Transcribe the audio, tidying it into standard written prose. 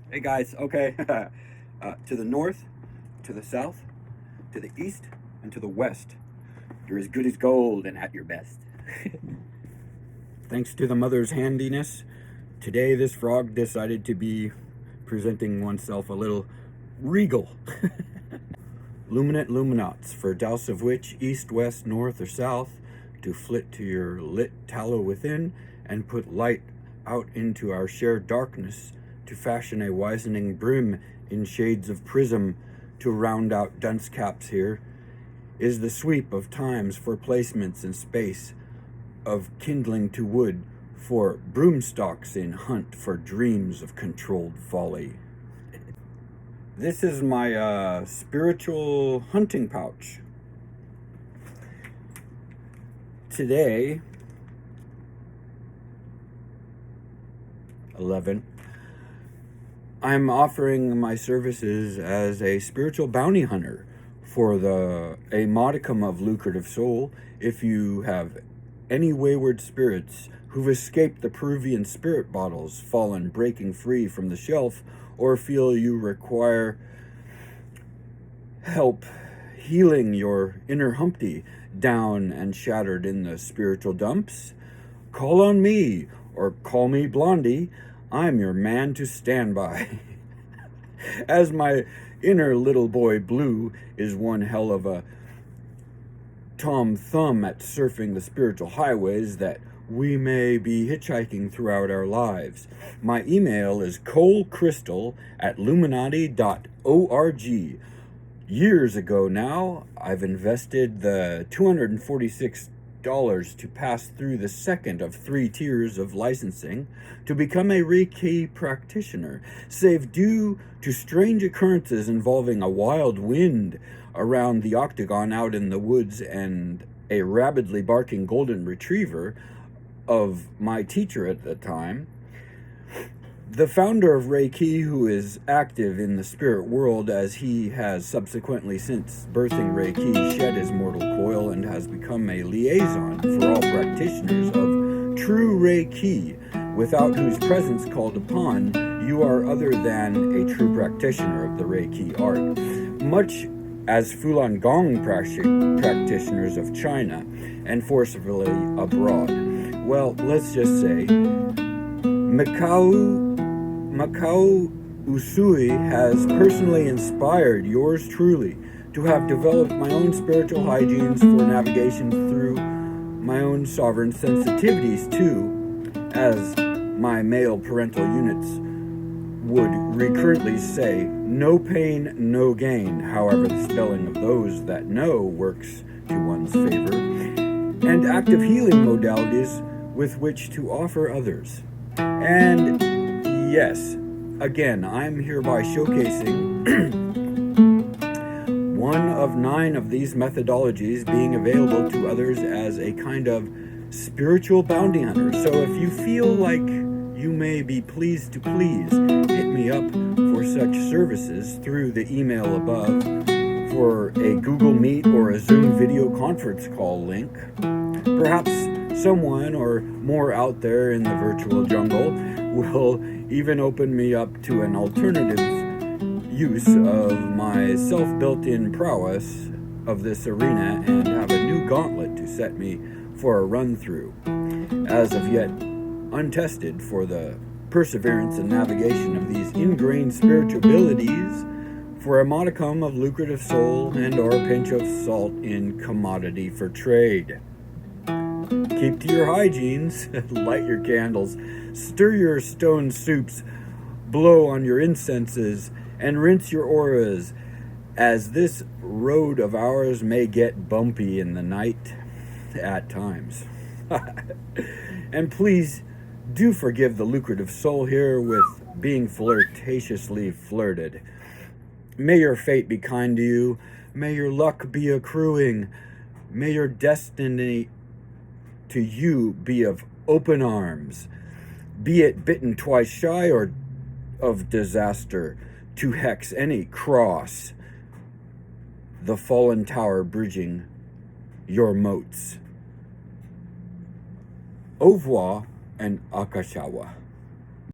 Hey guys, okay. To the north, to the south, to the east, and to the west, you're as good as gold and at your best. Thanks to the mother's handiness, today this frog decided to be presenting oneself a little regal. Luminate luminauts, for douse of which, east, west, north, or south, to flit to your lit tallow within, and put light out into our shared darkness, to fashion a wizening brim in shades of prism, to round out dunce caps here, is the sweep of times for placements in space, of kindling to wood, for broomstalks in hunt for dreams of controlled folly. This is my spiritual hunting pouch. Today, 11, I'm offering my services as a spiritual bounty hunter for a modicum of lucrative soul. If you have any wayward spirits who've escaped the Peruvian spirit bottles, fallen breaking free from the shelf, or feel you require help healing your inner Humpty down and shattered in the spiritual dumps, call on me or call me Blondie. I'm your man to stand by. As my inner little boy Blue is one hell of a Tom Thumb at surfing the spiritual highways that we may be hitchhiking throughout our lives. My email is coalcrystal@luminaughty.org. Years ago now, I've invested the $246 to pass through the second of 3 tiers of licensing to become a Reiki practitioner, save due to strange occurrences involving a wild wind around the octagon out in the woods and a rabidly barking golden retriever of my teacher at the time. The founder of Reiki, who is active in the spirit world as he has subsequently since birthing Reiki shed his mortal coil and has become a liaison for all practitioners of true Reiki, without whose presence called upon you are other than a true practitioner of the Reiki art, much as Falun Gong practitioners of China and forcibly abroad. Well, let's just say Macau Usui has personally inspired yours truly to have developed my own spiritual hygienes for navigation through my own sovereign sensitivities too, as my male parental units would recurrently say, no pain, no gain, however the spelling of those that know works to one's favor, and active healing modalities with which to offer others. And yes, again, I'm hereby showcasing one of 9 of these methodologies being available to others as a kind of spiritual bounty hunter. So if you feel like you may be pleased to please, hit me up for such services through the email above for a Google Meet or a Zoom video conference call link. Perhaps someone or more out there in the virtual jungle will even open me up to an alternative use of my self-built-in prowess of this arena and have a new gauntlet to set me for a run-through, as of yet untested for the perseverance and navigation of these ingrained spiritual abilities for a modicum of lucrative soul and or a pinch of salt in commodity for trade. Keep to your hygienes, light your candles, stir your stone soups, blow on your incenses, and rinse your auras, as this road of ours may get bumpy in the night at times. And please do forgive the lucrative soul here with being flirtatiously flirted. May your fate be kind to you. May your luck be accruing. May your destiny to you be of open arms, be it bitten twice shy or of disaster, to hex any cross the fallen tower bridging your moats. Au revoir and Akashawa.